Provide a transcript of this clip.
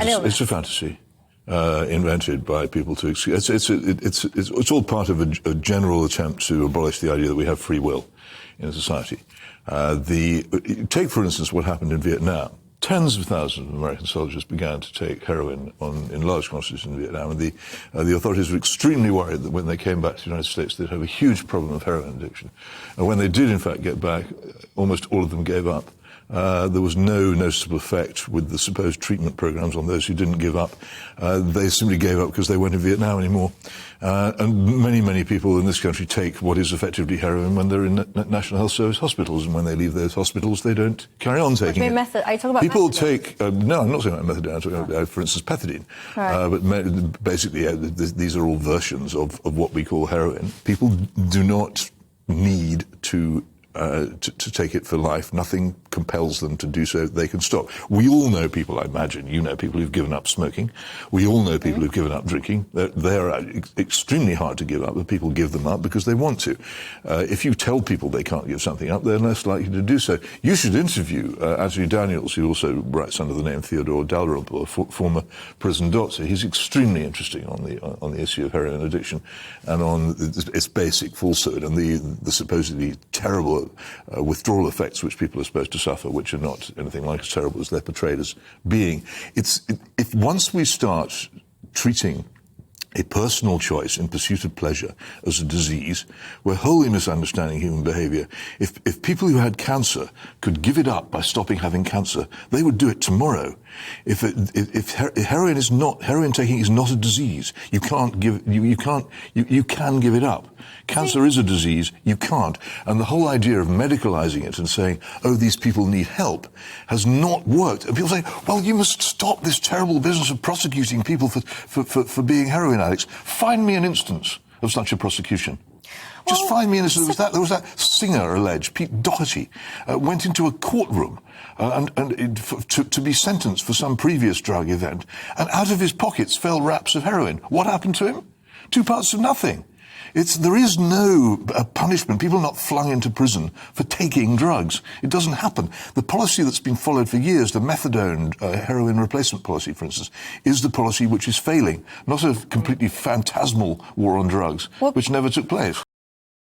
It's a fantasy. Invented by people to it's all part of a general attempt to abolish the idea that we have free will in society. Take for instance what happened in Vietnam. Tens of thousands of American soldiers began to take heroin in large quantities in Vietnam, and the authorities were extremely worried that when they came back to the United States they'd have a huge problem of heroin addiction. And when they did in fact get back, almost all of them gave up. There was no noticeable effect with the supposed treatment programs on those who didn't give up. They simply gave up because they weren't in Vietnam anymore. And many people in this country take what is effectively heroin when they're in National Health Service hospitals, and when they leave those hospitals, they don't carry on taking it. Are you talking about people methadone? Take, no, I'm not talking about methadone, I'm talking about, for instance, pethidine. Right. But basically, these are all versions of what we call heroin. People do not need to take it for life. Nothing compels them to do so. They can stop. We all know people, I imagine, you know people who've given up smoking. We all know people who've given up drinking. They're extremely hard to give up, but people give them up because they want to. If you tell people they can't give something up, they're less likely to do so. You should interview Anthony Daniels, who also writes under the name Theodore Dalrymple, a former prison doctor. He's extremely interesting on the issue of heroin addiction and on its basic falsehood and the supposedly terrible withdrawal effects which people are supposed to suffer, which are not anything like as terrible as they're portrayed as being. If once we start treating a personal choice in pursuit of pleasure as a disease, we're wholly misunderstanding human behavior. If people who had cancer could give it up by stopping having cancer, they would do it tomorrow. If heroin taking is not a disease, you can give it up. Cancer is a disease, you can't. And the whole idea of medicalizing it and saying, oh, these people need help, has not worked. And people say, well, you must stop this terrible business of prosecuting people for being heroin addicts. Find me an instance of such a prosecution. Just find me an instance. There was that singer, alleged, Pete Doherty, went into a courtroom to be sentenced for some previous drug event, and out of his pockets fell wraps of heroin. What happened to him? 2 parts of nothing. There is no punishment. People are not flung into prison for taking drugs. It doesn't happen. The policy that's been followed for years, the methadone heroin replacement policy, for instance, is the policy which is failing, not a completely phantasmal war on drugs, which never took place.